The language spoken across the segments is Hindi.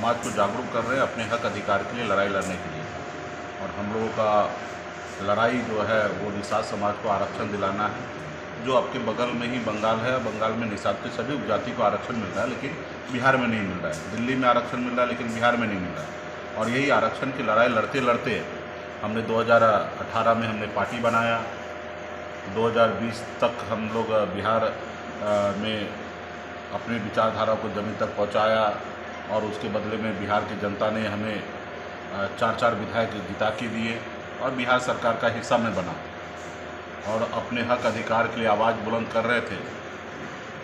समाज को जागरूक कर रहे हैं अपने हक अधिकार के लिए लड़ाई लड़ने के लिए। और हम लोगों का लड़ाई जो है वो निषाद समाज को आरक्षण दिलाना है, जो आपके बगल में ही बंगाल है। बंगाल में निषाद के सभी उपजाति को आरक्षण मिल रहा है, लेकिन बिहार में नहीं मिल रहा है। दिल्ली में आरक्षण मिल रहा है, लेकिन बिहार में नहीं मिल रहा है। और यही आरक्षण की लड़ाई लड़ते लड़ते हमने 2018 में हमने पार्टी बनाया। 2020 तक हम लोग बिहार में अपनी विचारधारा को ज़मीन तक पहुंचाया, और उसके बदले में बिहार की जनता ने हमें 4 विधायक जिता के दिए और बिहार सरकार का हिस्सा में बना। और अपने हक अधिकार के लिए आवाज़ बुलंद कर रहे थे,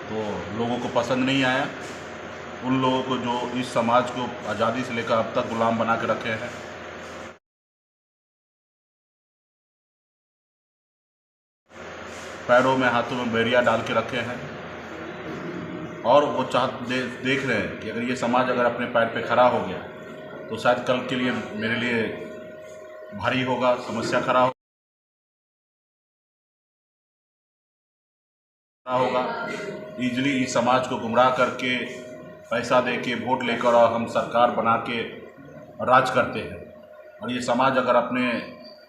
तो लोगों को पसंद नहीं आया। उन लोगों को जो इस समाज को आज़ादी से लेकर अब तक गुलाम बना के रखे हैं, पैरों में हाथों में बेड़ियाँ डाल के रखे हैं, और वो देख रहे हैं कि अगर ये समाज अगर अपने पैर पे खड़ा हो गया तो शायद कल के लिए मेरे लिए भारी होगा, समस्या खड़ा होगा। ईजिली इस समाज को गुमराह करके पैसा दे के वोट लेकर और हम सरकार बना के राज करते हैं। और ये समाज अगर अपने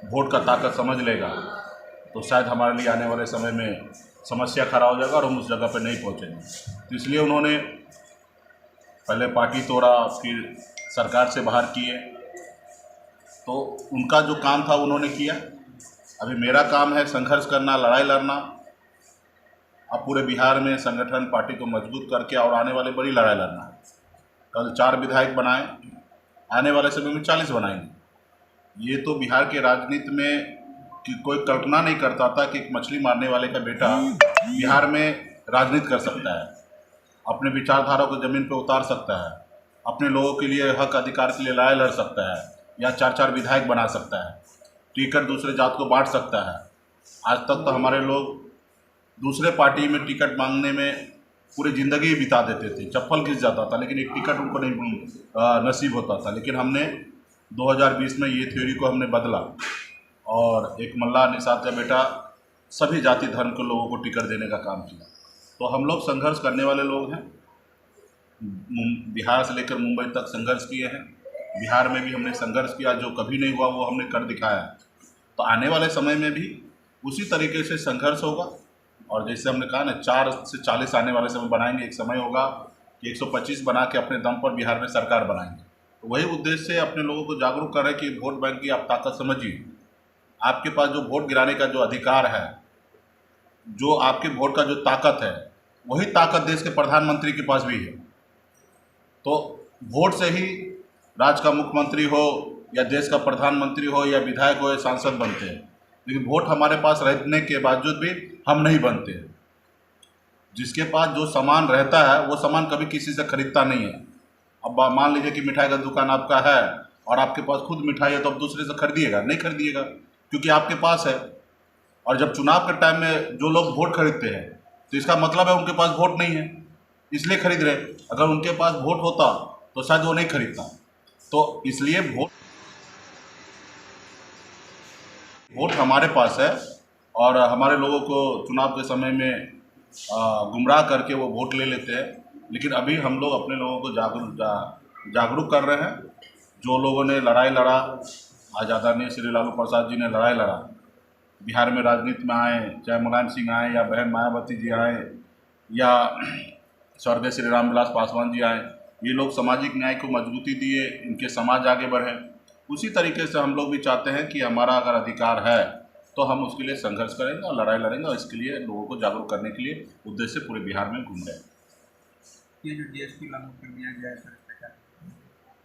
वोट का ताकत समझ लेगा तो शायद हमारे लिए आने वाले समय में समस्या खड़ा हो जाएगा और हम उस जगह पर नहीं पहुंचेंगे। तो इसलिए उन्होंने पहले पार्टी तोड़ा, फिर सरकार से बाहर किए। तो उनका जो काम था उन्होंने किया। अभी मेरा काम है संघर्ष करना, लड़ाई लड़ना। अब पूरे बिहार में संगठन पार्टी को मजबूत करके और आने वाले बड़ी लड़ाई लड़ना है। कल 4 विधायक बनाए, आने वाले समय में 40 बनाएंगे। ये तो बिहार के राजनीति में कि कोई कल्पना नहीं करता था कि एक मछली मारने वाले का बेटा बिहार में राजनीति कर सकता है, अपने विचारधारा को ज़मीन पर उतार सकता है, अपने लोगों के लिए हक अधिकार के लिए लड़ाई लड़ सकता है, या 4 विधायक बना सकता है, टिकट दूसरे जात को बांट सकता है। आज तक तो हमारे लोग दूसरे पार्टी में टिकट मांगने में पूरी ज़िंदगी बिता देते थे, चप्पल घिस जाता था, लेकिन एक टिकट उनको नहीं नसीब होता था। लेकिन हमने 2020 में ये थ्योरी को हमने बदला, और एक मल्ला निषाद का बेटा सभी जाति धर्म के लोगों को टिकट देने का काम किया। तो हम लोग संघर्ष करने वाले लोग हैं। बिहार से लेकर मुंबई तक संघर्ष किए हैं। बिहार में भी हमने संघर्ष किया, जो कभी नहीं हुआ वो हमने कर दिखाया। तो आने वाले समय में भी उसी तरीके से संघर्ष होगा। और जैसे हमने कहा ना, 4 से 40 आने वाले समय बनाएंगे। एक समय होगा कि 125 बना के अपने दम पर बिहार में सरकार बनाएंगे। तो वही उद्देश्य से अपने लोगों को जागरूक कर रहे हैं कि वोट बैंक की आप ताकत समझिए। आपके पास जो वोट गिराने का जो अधिकार है, जो आपके वोट का जो ताकत है, वही ताकत देश के प्रधानमंत्री के पास भी है। तो वोट से ही राज्य का मुख्यमंत्री हो, या देश का प्रधानमंत्री हो, या विधायक हो, या सांसद बनते हैं। लेकिन वोट हमारे पास रहने के बावजूद भी हम नहीं बनते हैं। जिसके पास जो सामान रहता है वो सामान कभी किसी से खरीदता नहीं है। अब मान लीजिए कि मिठाई का दुकान आपका है और आपके पास खुद मिठाई है, तो अब दूसरे से खरीदिएगा? नहीं खरीदिएगा, क्योंकि आपके पास है। और जब चुनाव के टाइम में जो लोग वोट खरीदते हैं, तो इसका मतलब है उनके पास वोट नहीं है, इसलिए खरीद रहे। अगर उनके पास वोट होता तो शायद वो नहीं खरीदता। तो इसलिए वोट हमारे पास है, और हमारे लोगों को चुनाव के समय में गुमराह करके वो वोट ले लेते हैं। लेकिन अभी हम लोग अपने लोगों को जागरूक कर रहे हैं। जो लोगों ने लड़ाई लड़ा, आज आदरणीय श्री लालू प्रसाद जी ने लड़ाई लड़ा, बिहार में राजनीति में आए, चाहे मुलायम सिंह आए, या बहन मायावती जी आए, या स्वर्गीय श्री रामविलास पासवान जी आए, ये लोग सामाजिक न्याय को मजबूती दिए, इनके समाज आगे बढ़े। उसी तरीके से हम लोग भी चाहते हैं कि हमारा अगर अधिकार है तो हम उसके लिए संघर्ष करेंगे और लड़ाई लड़ेंगे। और इसके लिए लोगों को जागरूक करने के लिए उद्देश्य से पूरे बिहार में घूम रहे हैं। ये जो जीएसटी लागू कर दिया गया है,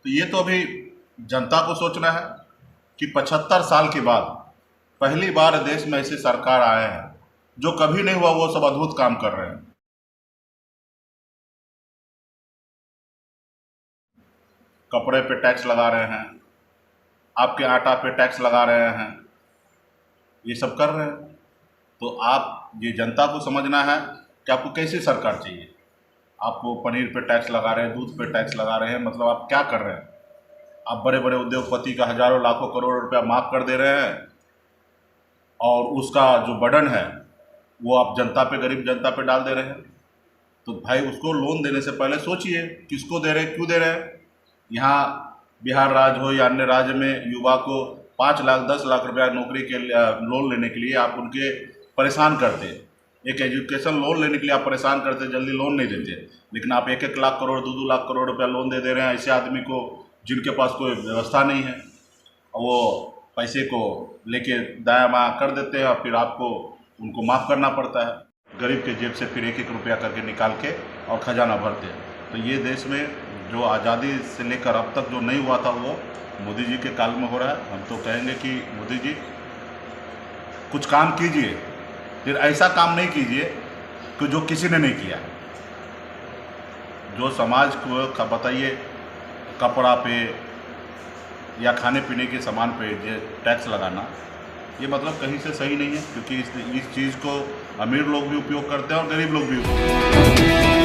तो ये तो अभी जनता को सोचना है कि 75 साल के बाद पहली बार देश में ऐसे सरकार आए हैं, जो कभी नहीं हुआ, वो सब अद्भुत काम कर रहे हैं। कपड़े पे टैक्स लगा रहे हैं, आपके आटा पे टैक्स लगा रहे हैं, ये सब कर रहे हैं। तो आप ये जनता को समझना है कि आपको कैसी सरकार चाहिए। आपको पनीर पे टैक्स लगा रहे हैं, दूध पे टैक्स लगा रहे हैं, मतलब आप क्या कर रहे हैं? आप बड़े बड़े उद्योगपति का हजारों लाखों करोड़ रुपया माफ़ कर दे रहे हैं, और उसका जो बर्डन है वो आप जनता पे, गरीब जनता पे डाल दे रहे हैं। तो भाई उसको लोन देने से पहले सोचिए किसको दे रहे हैं, क्यों दे रहे हैं। यहाँ बिहार राज्य हो या अन्य राज्य में युवा को 5 लाख 10 लाख रुपया नौकरी के लोन लेने के लिए आप उनके परेशान करते। एक एजुकेशन लोन लेने के लिए आप परेशान करते, जल्दी लोन नहीं देते, लेकिन आप 1-1 लाख करोड़ 2-2 लाख करोड़ रुपया लोन दे रहे हैं ऐसे आदमी को जिनके पास कोई व्यवस्था नहीं है। वो पैसे को लेके दायां बायां कर देते हैं और फिर आपको उनको माफ़ करना पड़ता है। गरीब के जेब से फिर 1-1 रुपया करके निकाल के और खजाना भरते हैं। तो ये देश में जो आज़ादी से लेकर अब तक जो नहीं हुआ था वो मोदी जी के काल में हो रहा है। हम तो कहेंगे कि मोदी जी कुछ काम कीजिए, फिर ऐसा काम नहीं कीजिए कि जो किसी ने नहीं किया। जो समाज को बताइए कपड़ा पे या खाने पीने के सामान पे टैक्स लगाना, ये मतलब कहीं से सही नहीं है, क्योंकि इस चीज़ को अमीर लोग भी उपयोग करते हैं और गरीब लोग भी उपयोग करते हैं।